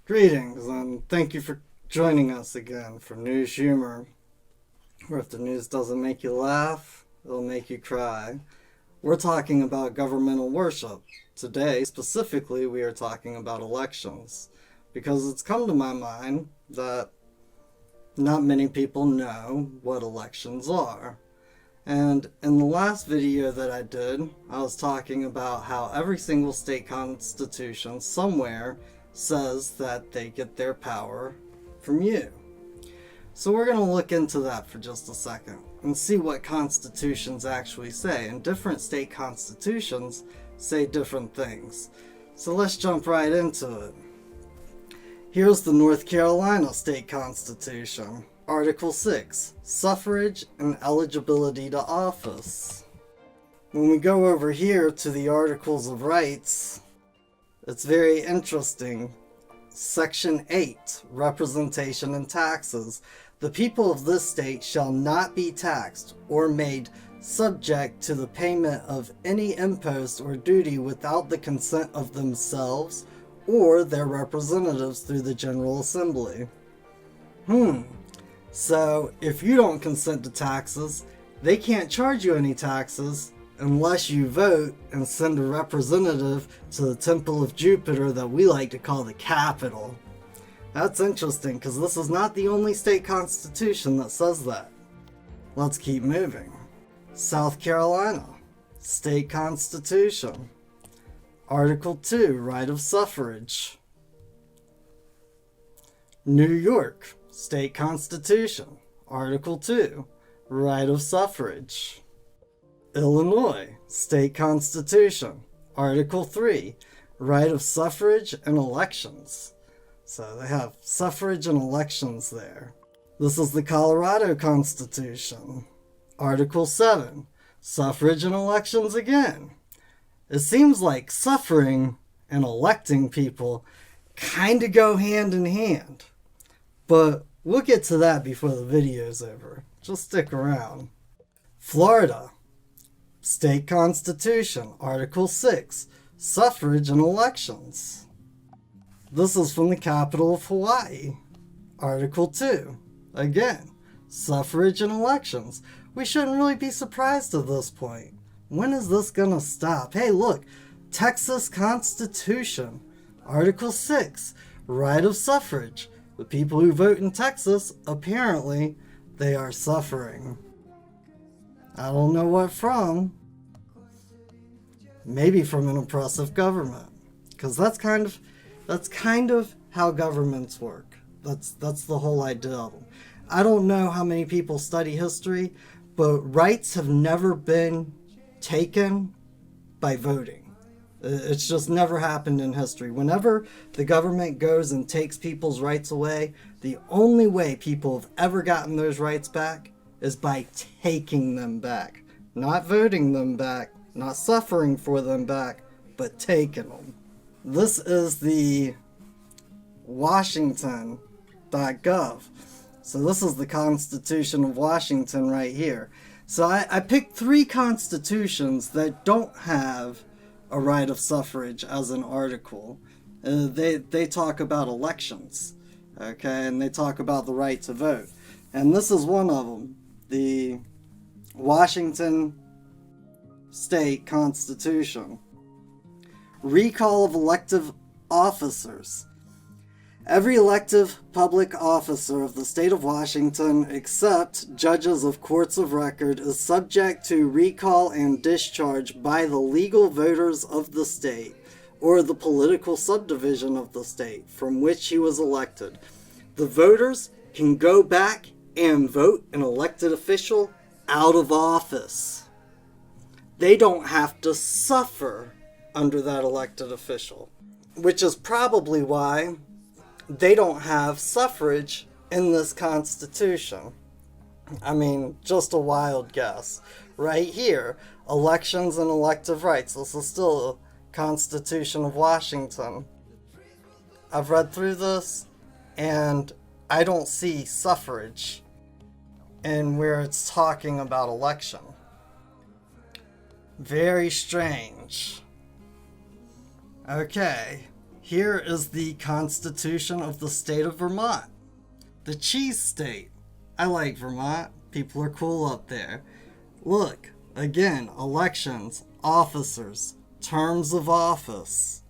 Greetings, and thank you for joining us again for News Humor, where if the news doesn't make you laugh, it'll make you cry. We're talking about governmental worship. Today, specifically, we are talking about elections, because it's come to my mind that not many people know what elections are. And in the last video that I did, I was talking about how every single state constitution somewhere says that they get their power from you. So we're going to look into that for just a second and see what constitutions actually say. And different state constitutions say different things. So let's jump right into it. Here's the North Carolina State Constitution. Article 6, Suffrage and Eligibility to Office. When we go over here to the Articles of Rights, it's very interesting. Section 8, Representation and Taxes. The people of this state shall not be taxed or made subject to the payment of any impost or duty without the consent of themselves or their representatives through the General Assembly. So, if you don't consent to taxes, they can't charge you any taxes unless you vote and send a representative to the Temple of Jupiter that we like to call the Capitol. That's interesting because this is not the only state constitution that says that. Let's keep moving. South Carolina, State Constitution. Article 2, Right of Suffrage. New York, State Constitution. Article 2, Right of Suffrage. Illinois, State Constitution. Article 3, Right of Suffrage and Elections. So they have suffrage and elections there. This is the Colorado Constitution. Article 7, Suffrage and Elections again. It seems like suffering and electing people kind of go hand in hand. But we'll get to that before the video's over. Just stick around. Florida, State Constitution, Article 6, Suffrage and Elections. This is from the capital of Hawaii. Article 2, again, Suffrage and Elections. We shouldn't really be surprised at this point. When is this gonna stop? Hey, look, Texas Constitution, Article 6, Right of Suffrage. The people who vote in Texas, apparently, they are suffering. I don't know what from. Maybe from an oppressive government. Because that's kind of how governments work. That's the whole idea of them. I don't know how many people study history, but rights have never been taken by voting. It's just never happened in history. Whenever the government goes and takes people's rights away, the only way people have ever gotten those rights back is by taking them back. Not voting them back, not suffering for them back, but taking them. This is the Washington.gov. So this is the Constitution of Washington right here. So I picked 3 constitutions that don't have a right of suffrage as an article. They talk about elections, okay, and they talk about the right to vote. And this is one of them, the Washington State Constitution. Recall of elective officers. Every elective public officer of the state of Washington, except judges of courts of record, is subject to recall and discharge by the legal voters of the state or the political subdivision of the state from which he was elected. The voters can go back and vote an elected official out of office. They don't have to suffer under that elected official, which is probably why they don't have suffrage in this Constitution. I mean, just a wild guess. Right here, elections and elective rights. This is still a Constitution of Washington. I've read through this, and I don't see suffrage in where it's talking about election. Very strange. Okay, here is the Constitution of the state of Vermont. The cheese state. I like Vermont. People are cool up there. Look, again, elections, officers, terms of office.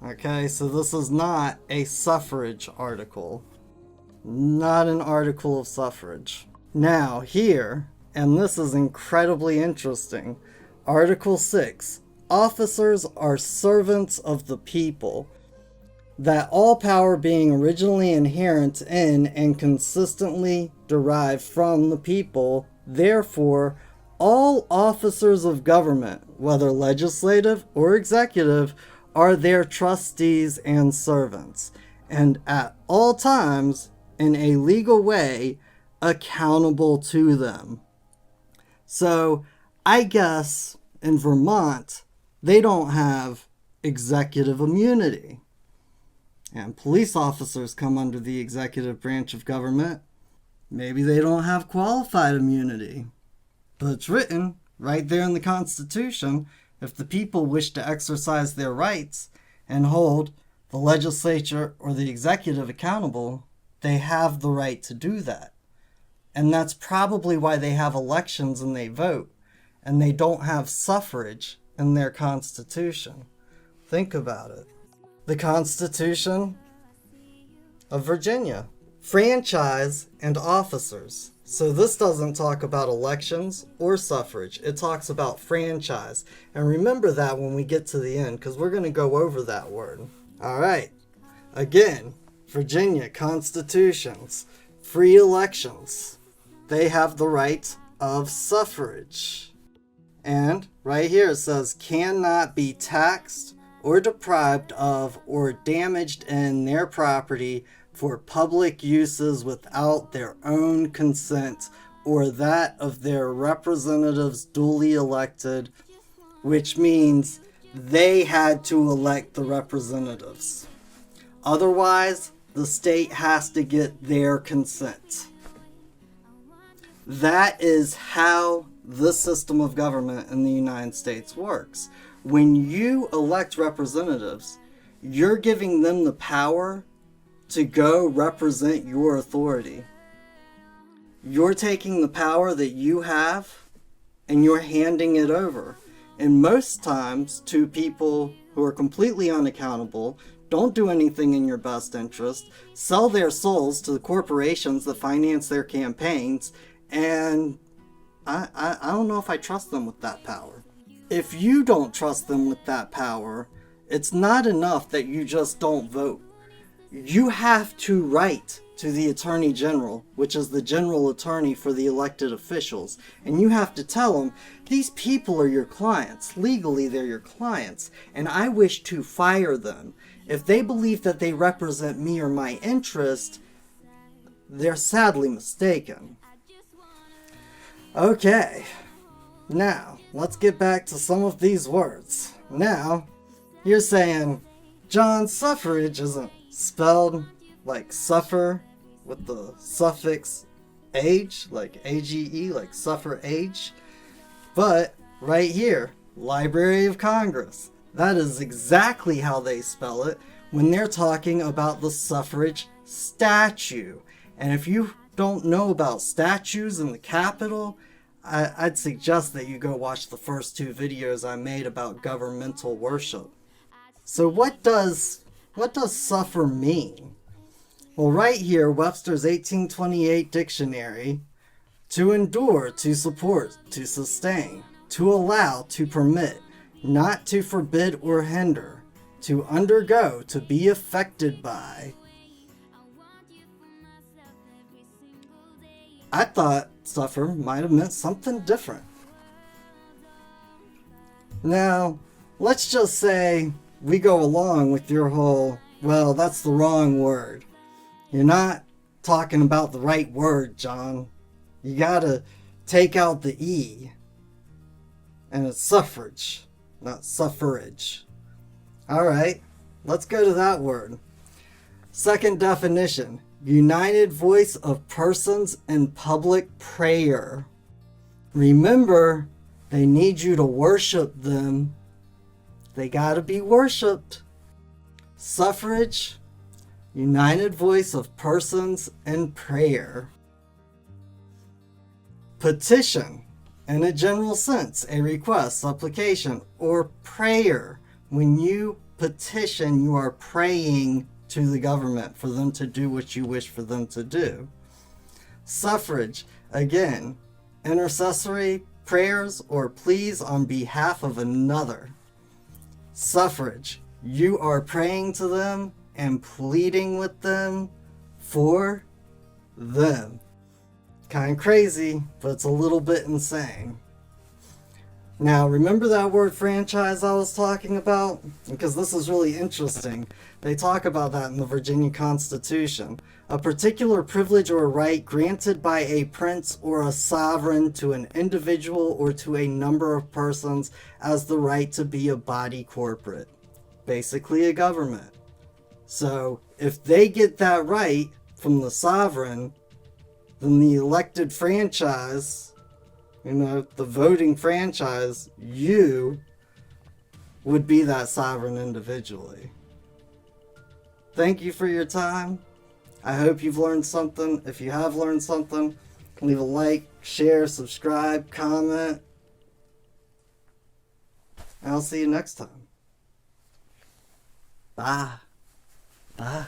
Okay, so this is not a suffrage article. Not an article of suffrage. Now, here, and this is incredibly interesting, Article 6. Officers are servants of the people, that all power being originally inherent in and consistently derived from the people, therefore, all officers of government, whether legislative or executive, are their trustees and servants, and at all times, in a legal way, accountable to them. So, I guess in Vermont, they don't have executive immunity. And police officers come under the executive branch of government. Maybe they don't have qualified immunity. But it's written right there in the Constitution, if the people wish to exercise their rights and hold the legislature or the executive accountable, they have the right to do that. And that's probably why they have elections and they vote, and they don't have suffrage in their Constitution. Think about it. The Constitution of Virginia. Franchise and officers. So this doesn't talk about elections or suffrage. It talks about franchise. And remember that when we get to the end, because we're going to go over that word. All right. Again, Virginia constitutions, free elections. They have the right of suffrage. And right here it says, cannot be taxed or deprived of or damaged in their property for public uses without their own consent or that of their representatives duly elected, which means they had to elect the representatives. Otherwise, the state has to get their consent. That is how the system of government in the United States works. When you elect representatives, you're giving them the power to go represent your authority. You're taking the power that you have and you're handing it over. And most times to people who are completely unaccountable, don't do anything in your best interest, sell their souls to the corporations that finance their campaigns, and I don't know if I trust them with that power. If you don't trust them with that power, it's not enough that you just don't vote. You have to write to the Attorney General, which is the general attorney for the elected officials, and you have to tell them, these people are your clients. Legally, they're your clients, and I wish to fire them. If they believe that they represent me or my interest, they're sadly mistaken. Okay, now, let's get back to some of these words. Now, you're saying, John, suffrage isn't spelled like suffer with the suffix age, like age, like suffer age. But right here, Library of Congress, that is exactly how they spell it when they're talking about the suffrage statue. And if you don't know about statues in the Capitol, I'd suggest that you go watch the first two videos I made about governmental worship. So what does suffer mean? Well, right here, Webster's 1828 dictionary, to endure, to support, to sustain, to allow, to permit, not to forbid or hinder, to undergo, to be affected by. I thought suffer might have meant something different. Now, let's just say we go along with your whole, well, that's the wrong word. You're not talking about the right word, John. You gotta take out the E. And it's suffrage, not suffrage. Alright, let's go to that word. Second definition. United voice of persons in public prayer. Remember, they need you to worship them. They gotta be worshipped. Suffrage, united voice of persons in prayer. Petition, in a general sense, a request, supplication, or prayer. When you petition, you are praying to the government for them to do what you wish for them to do. Suffrage, again, intercessory prayers or pleas on behalf of another. Suffrage, you are praying to them and pleading with them for them. Kind of crazy, but it's a little bit insane. Now, remember that word franchise I was talking about? Because this is really interesting. They talk about that in the Virginia Constitution. A particular privilege or right granted by a prince or a sovereign to an individual or to a number of persons as the right to be a body corporate. Basically a government. So, if they get that right from the sovereign, then the elected franchise, the voting franchise, you would be that sovereign individually. Thank you for your time. I hope you've learned something. If you have learned something, leave a like, share, subscribe, comment. And I'll see you next time. Bye. Bye.